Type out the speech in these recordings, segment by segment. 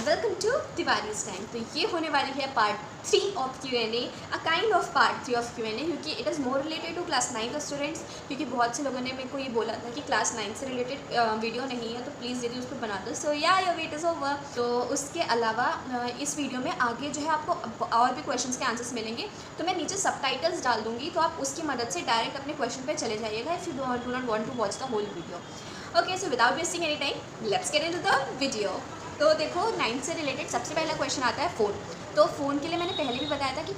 Welcome to तिवारीज time. तो ये होने वाली है part 3 of Q&A, a kind of part 3 of Q&A, क्योंकि it is more related to class 9 students. क्योंकि बहुत से लोगों ने मेरे को ये बोला था कि क्लास 9 से रिलेटेड वीडियो नहीं है, तो प्लीज़ यदि उसको बना दो। सो या योर वेट इज़ ओवर। तो उसके अलावा इस वीडियो में आगे जो है आपको और भी क्वेश्चन के आंसर्स मिलेंगे, तो मैं नीचे सबटाइटल्स डाल दूँगी, तो आप उसकी मदद से डायरेक्ट अपने क्वेश्चन पर चले जाइएगा if you do not want to watch the whole video. Okay, so without wasting any time let's get into the video. तो देखो 9 से रिलेटेड सबसे पहला क्वेश्चन आता है फ़ोन। तो फ़ोन के लिए मैंने पहले भी बताया था कि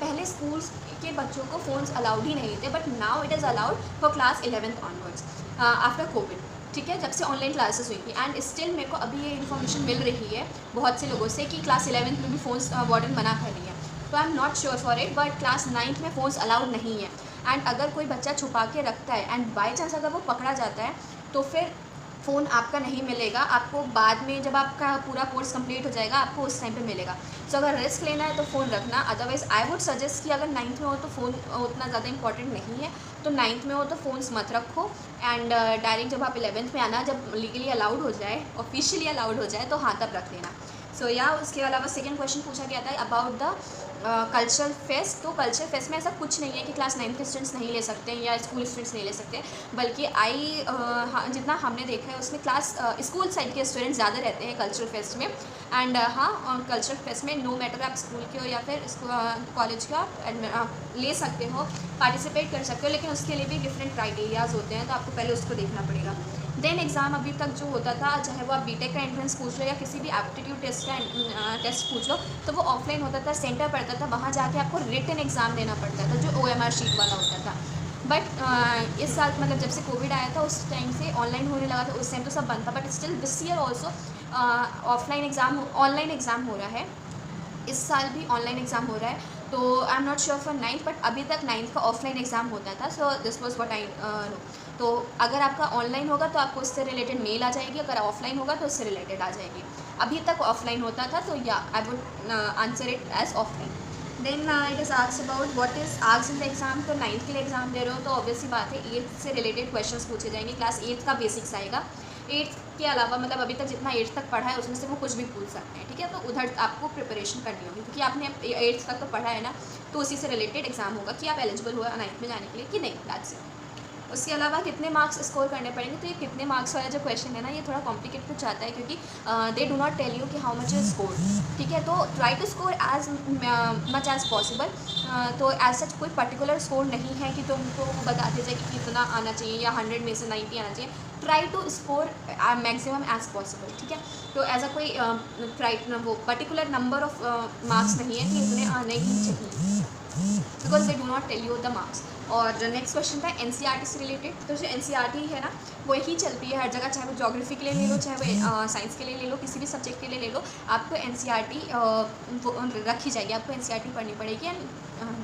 पहले स्कूल्स के बच्चों को फ़ोन्स अलाउड ही नहीं थे, but now it is allowed for class 11th onwards after Covid. ठीक है, जब से ऑनलाइन क्लासेस हुई थी, एंड स्टिल मेरे को अभी ये इन्फॉर्मेशन मिल रही है बहुत से लोगों से कि क्लास 11th में भी फ़ोन्स वार्डन मना कर रही है। तो आई am not sure for it, but class 9th में फ़ोन्स अलाउड नहीं है। एंड अगर कोई बच्चा छुपा के रखता है एंड बाई चांस अगर वो पकड़ा जाता है, तो फिर फ़ोन आपका नहीं मिलेगा, आपको बाद में जब आपका पूरा कोर्स कंप्लीट हो जाएगा आपको उस टाइम पे मिलेगा। सो अगर रिस्क लेना है तो फ़ोन रखना, अदरवाइज़ आई वुड सजेस्ट कि अगर 9th में हो तो फ़ोन उतना ज़्यादा इंपॉर्टेंट नहीं है, तो 9th में हो तो फ़ोन्स मत रखो। एंड डायरेक्ट जब आप 11th में आना, जब लीगली अलाउड हो जाए, ऑफिशियली अलाउड हो जाए, तो हाँ तब रख लेना। सो या उसके अलावा सेकेंड क्वेश्चन पूछा गया था अबाउट द कल्चरल फेस्ट। तो कल्चरल फेस्ट में ऐसा कुछ नहीं है कि क्लास 9 के स्टूडेंट्स नहीं ले सकते हैं या स्कूल स्टूडेंट्स नहीं ले सकते, बल्कि जितना हमने देखा है उसमें क्लास स्कूल साइड के स्टूडेंट्स ज़्यादा रहते हैं कल्चरल फेस्ट में। एंड हाँ, कल्चरल फेस्ट में नो मैटर आप स्कूल के हो या फिर कॉलेज के आप ले सकते हो, पार्टिसिपेट कर सकते हो, लेकिन उसके लिए भी डिफरेंट क्राइटेरियाज होते हैं, तो आपको पहले उसको देखना पड़ेगा। देन एग्ज़ाम अभी तक जो होता था, चाहे वो आप बीटेक का एंट्रेंस पूछ लो या किसी भी एप्टीट्यूड टेस्ट का टेस्ट पूछ लो, तो वो ऑफलाइन होता था, सेंटर पड़ता था, वहाँ जाके आपको रिटन एग्ज़ाम देना पड़ता था, जो OMR शीट वाला होता था। बट इस साल मतलब जब से कोविड आया था उस टाइम से ऑनलाइन होने लगा था, उस टाइम तो सब बंद था, but still this year also online exam हो रहा है। इस साल भी ऑनलाइन एग्ज़ाम हो रहा है, तो आई am not sure for 9th, but अभी तक 9th का ऑफलाइन एग्ज़ाम होता था। So this was what I know. तो अगर आपका ऑनलाइन होगा तो आपको उससे रिलेटेड मेल आ जाएगी, अगर ऑफलाइन होगा तो उससे रिलेटेड आ जाएगी। अभी तक ऑफलाइन होता था, तो या I would answer it as offline. Then it is asked about what is asked in the exam. तो 9th के लिए एग्ज़ाम दे रहे हो तो ऑब्वियसली बात है 8th से रिलेटेड क्वेश्चंस पूछे जाएंगे, क्लास 8th का बेसिक्स आएगा। 8th के अलावा मतलब अभी तक जितना 8th तक पढ़ा है उसमें से वो कुछ भी पूछ सकते हैं। ठीक है, तो उधर आपको प्रिपरेशन करनी होगी, क्योंकि आपने 8th तक तो पढ़ा है ना, तो उसी से रिलेटेड एग्ज़ाम होगा कि आप एलिजिबल हुआ 9th में जाने के लिए कि नहीं, दैट्स इट। उसके अलावा कितने मार्क्स स्कोर करने पड़ेंगे, तो ये कितने मार्क्स वाला जो क्वेश्चन है ना, ये थोड़ा कॉम्प्लिकेट कुछ आता है, क्योंकि they do not tell you कि हाउ मच इज स्कोर। ठीक है, तो try to score as much as possible. तो एज सच कोई पर्टिकुलर स्कोर नहीं है कि तुमको बता दिया जाए कि कितना आना चाहिए या 100 में से 90 आना चाहिए। Try to score maximum as possible. ठीक है, तो एज अ कोई वो पर्टिकुलर नंबर ऑफ मार्क्स नहीं है कि इतने आने ही चाहिए, because they do not tell you the marks. और नेक्स्ट क्वेश्चन था NCERT से रिलेटेड। तो जो NCERT है ना, वो ही चलती है हर जगह, चाहे वो ज्योग्राफी के लिए ले लो, चाहे वो साइंस के लिए ले लो, किसी भी सब्जेक्ट के लिए ले लो, आपको NCERT रखी जाएगी, आपको NCERT पढ़नी पड़ेगी। And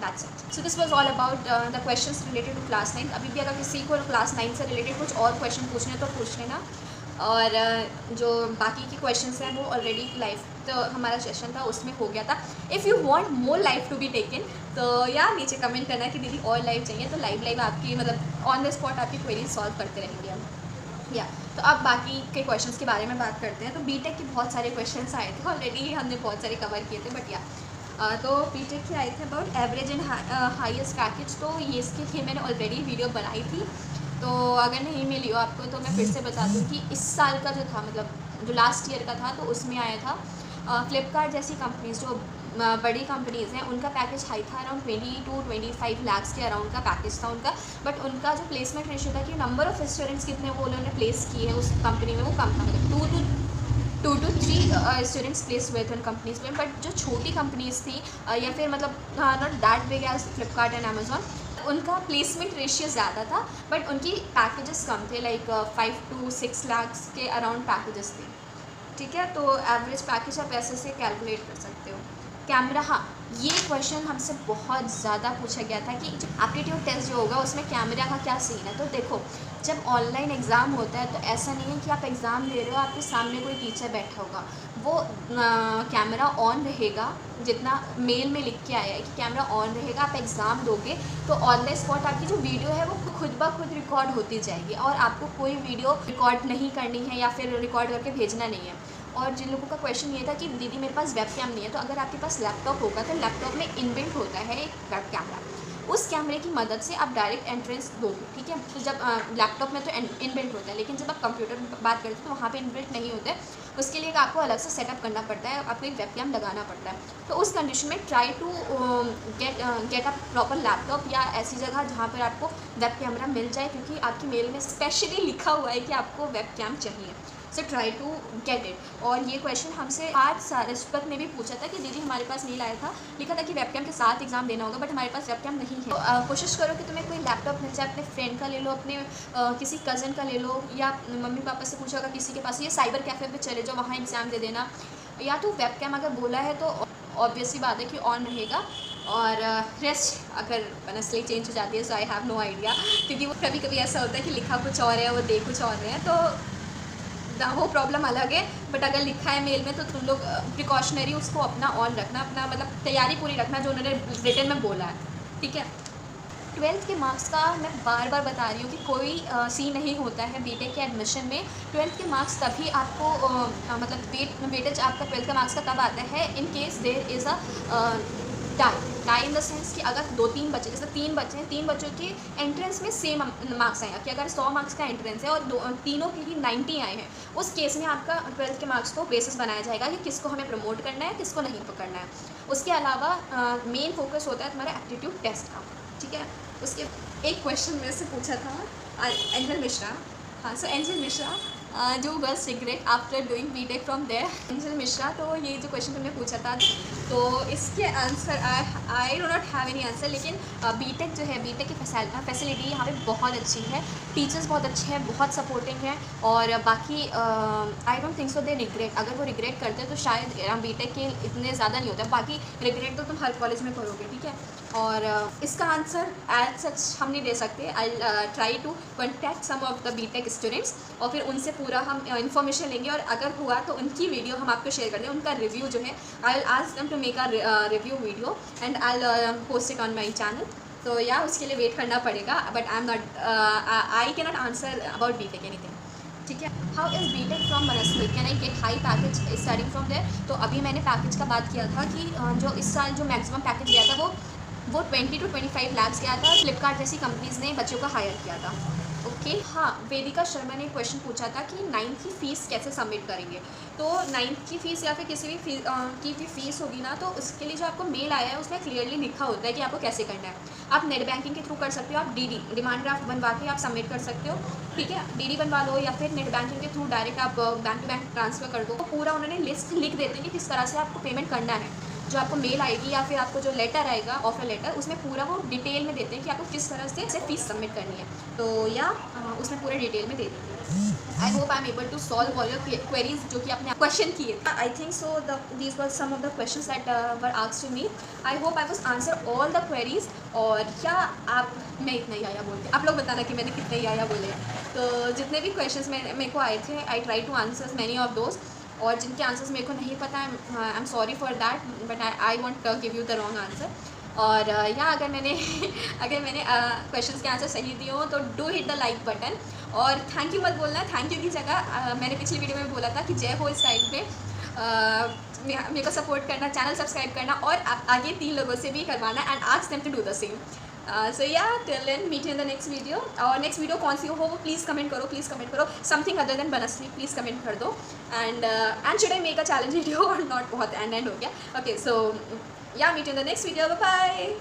that's it. So this was all about the questions related to class 9। अभी भी अगर किसी को क्लास 9 से रिलेटेड कुछ और क्वेश्चन पूछने तो पूछ लेना। और जो बाकी के क्वेश्चंस हैं वो ऑलरेडी लाइव तो हमारा सेशन था उसमें हो गया था। If you want more live to be taken, तो या नीचे कमेंट करना कि दीदी और लाइव चाहिए, तो लाइव आपकी मतलब ऑन द स्पॉट आपकी क्वेरीज सॉल्व करते रहेंगे हम। या तो अब बाकी के क्वेश्चंस के बारे में बात करते हैं। तो बीटेक के बहुत सारे क्वेश्चंस आए थे, ऑलरेडी हमने बहुत सारे कवर किए थे, बट या तो बीटेक के आए थे about average and highest package. तो ये इसके लिए मैंने ऑलरेडी वीडियो बनाई थी, तो अगर नहीं मिली हो आपको तो मैं फिर से बता दूँ कि इस साल का जो था, मतलब जो लास्ट ईयर का था, तो उसमें आया था फ्लिपकार्ट जैसी कंपनीज़, जो बड़ी कंपनीज़ हैं, उनका पैकेज हाई था, अराउंड 20 to 25 लाख्स के अराउंड का पैकेज था उनका। बट उनका जो प्लेसमेंट रेशियो था कि नंबर ऑफ़ स्टूडेंट्स कितने वो उन्होंने प्लेस किए हैं उस कंपनी में, वो कम था, मतलब 2 to 3 स्टूडेंट्स प्लेस हुए थे उन कंपनीज़ में। बट जो छोटी कंपनीज़ थी या फिर मतलब not that big as Flipkart and Amazon, उनका प्लेसमेंट रेशियो ज़्यादा था, बट उनकी पैकेजेस कम थे, लाइक 5 to 6 लाख्स के अराउंड पैकेजेस थे। ठीक है, तो एवरेज पैकेज आप ऐसे से कैलकुलेट कर सकते हो। कैमरा, हाँ, ये क्वेश्चन हमसे बहुत ज़्यादा पूछा गया था कि एप्टीट्यूड टेस्ट जो होगा उसमें कैमरा का क्या सीन है। तो देखो, जब ऑनलाइन एग्ज़ाम होता है तो ऐसा नहीं है कि आप एग्ज़ाम दे रहे हो, आपके सामने कोई टीचर बैठा होगा, वो कैमरा ऑन रहेगा, जितना मेल में लिख के आया है कि कैमरा ऑन रहेगा। आप एग्ज़ाम दोगे तो ऑन द स्पॉट आपकी जो वीडियो है वो खुद ब खुद रिकॉर्ड होती जाएगी, और आपको कोई वीडियो रिकॉर्ड नहीं करनी है या फिर रिकॉर्ड करके भेजना नहीं है। और जिन लोगों का क्वेश्चन ये था कि दीदी मेरे पास वेब कैम नहीं है, तो अगर आपके पास लैपटॉप होगा तो लैपटॉप में इनबिल्ट होता है एक वेब कैमरा। उस कैमरे की मदद से आप डायरेक्ट एंट्रेंस दोगे, ठीक है। तो जब लैपटॉप में तो इनबिल्ट होता है, लेकिन जब आप कंप्यूटर में बात करते हो तो वहाँ पे इनबिल्ट नहीं होता है। उसके लिए आपको अलग से सेटअप करना पड़ता है, आपको एक वेब कैम लगाना पड़ता है। तो उस कंडीशन में try to get a proper laptop या ऐसी जगह जहाँ पर आपको वेब कैमरा मिल जाए, क्योंकि आपकी मेल में स्पेशली लिखा हुआ है कि आपको वेब कैम चाहिए। So try to get it. और ये क्वेश्चन हमसे 5 साल रिस्पत ने भी पूछा था कि दीदी हमारे पास नहीं लाया था, लिखा था कि वेबकैम के साथ एग्जाम देना होगा, बट हमारे पास वेबकैम नहीं है। तो कोशिश करो कि तुम्हें कोई लैपटॉप मिल जाए, अपने फ्रेंड का ले लो, अपने किसी कज़न का ले लो, या मम्मी पापा से पूछा होगा किसी के पास, ये साइबर कैफ़े पे चले जाओ, वहाँ एग्ज़ाम दे देना। या तो वेबकैम अगर बोला है तो ऑब्वियसली बात है कि ऑन रहेगा। और रेस्ट अगर ऑनेस्टली चेंज हो जाती है सो आई हैव नो आइडिया, क्योंकि वो कभी कभी ऐसा होता है कि लिखा कुछ और है, वो दे कुछ और है, तो वो प्रॉब्लम अलग है। बट अगर लिखा है मेल में तो तुम लोग प्रिकॉशनरी उसको अपना ऑन रखना, अपना मतलब तैयारी पूरी रखना जो उन्होंने रिटन में बोला है, ठीक है। 12th के मार्क्स का मैं बार बार बता रही हूँ कि कोई सी नहीं होता है बीटेक के एडमिशन में। 12th के मार्क्स तभी आपको मतलब वेटेज आपका 12th का मार्क्स का तब आता है in case there is a tie in the sense कि अगर 2-3 बच्चे, जैसे 3 बच्चे हैं, 3 बच्चों के एंट्रेंस में सेम मार्क्स आए कि अगर 100 मार्क्स का एंट्रेंस है और तीनों के ही 90 आए हैं, उस केस में आपका 12th के मार्क्स को बेसिस बनाया जाएगा कि किसको हमें प्रमोट करना है, किसको नहीं पकड़ना है। उसके अलावा मेन फोकस होता है तुम्हारा एप्टीट्यूड टेस्ट का, ठीक है। उसके एक क्वेश्चन मेरे से पूछा था एंजल मिश्रा। हाँ, सो एंजल मिश्रा जो girls regret after doing BTech from there, Angel Mishra, तो ये जो क्वेश्चन तुमने पूछा था, तो इसके answer I do not have any answer. लेकिन बीटेक जो है, बीटेक की फैसिलिटी यहाँ पे बहुत अच्छी है, टीचर्स बहुत अच्छे हैं, बहुत सपोर्टिंग हैं, और बाकी I don't think so they regret. अगर वो रिग्रेट करते हैं तो शायद बीटेक के इतने ज़्यादा नहीं होता, बाकी रिग्रेट तो तुम हर कॉलेज में करोगे, ठीक है। और इसका आंसर एज सच हम नहीं दे सकते। I try to contact some of the BTech students और फिर उनसे पूरा हम इन्फॉर्मेशन लेंगे, और अगर हुआ तो उनकी वीडियो हम आपको शेयर कर दें, उनका रिव्यू जो है I will ask them to make a review video and I will post it on my channel. तो या उसके लिए वेट करना पड़ेगा, but I am not I can not answer about BTech anything, ठीक है। हाउ इज़ बीटेक फ्रॉम बनस्पति, can I get high package starting from there. तो अभी मैंने पैकेज का बात किया था कि जो इस साल जो मैक्सिमम पैकेज गया था वो 20 to 25 लाख गया था। फ्लिपकार्ट जैसी कंपनीज़ ने बच्चों का हायर किया था, ओके। हाँ, वेदिका शर्मा ने क्वेश्चन पूछा था कि 9th की फ़ीस कैसे सबमिट करेंगे। तो 9th की फ़ीस या फिर किसी भी की भी फ़ीस होगी ना, तो उसके लिए जो आपको मेल आया है उसमें क्लियरली लिखा होता है कि आपको कैसे करना है। आप नेट बैंकिंग के थ्रू कर सकते हो, आप डीडी डिमांड ड्राफ्ट बनवा के आप सबमिट कर सकते हो, ठीक है। डीडी बनवा लो या फिर नेट बैंकिंग के थ्रू डायरेक्ट आप बैंक टू बैंक ट्रांसफ़र कर दो। तो पूरा उन्होंने लिस्ट लिख देते हैं कि किस तरह से आपको पेमेंट करना है। जो आपको मेल आएगी या फिर आपको जो लेटर आएगा, ऑफर लेटर, उसमें पूरा वो डिटेल में देते हैं कि आपको किस तरह से फ़ीस सबमिट करनी है। तो या उसमें पूरे डिटेल में दे देंगे। I hope I am able to solve all your queries जो कि आपने क्वेश्चन किए। I think so these were some of the questions that were asked to me. I hope I was answer all the queries. और क्या आप, मैं इतना ही आया बोलते, आप लोग बताना कि मैंने कितने ही आया बोले। तो जितने भी क्वेश्चन मेरे को आए थे, I try to answer many of those, और जिनके आंसर्स मेरे को नहीं पता, I am sorry for that, but I won't give you the wrong answer. और या अगर मैंने क्वेश्चंस के आंसर सही दिए हो तो do hit the like button. और थैंक यू मत बोलना, थैंक यू की जगह मैंने पिछली वीडियो में बोला था कि जय हो इस टाइम पे मेरे को सपोर्ट करना, चैनल सब्सक्राइब करना, और आगे 3 लोगों से भी करवाना and ask them to do the same. So yeah till then meet you in the next video. और नेक्स्ट वीडियो कौन सी हो वो प्लीज़ कमेंट करो, समथिंग अदर देन बनस्पति प्लीज़ कमेंट कर दो। And should I make a challenge video और नॉट, बहुत एंड हो गया। Okay, so yeah meet you in the next video, bye bye.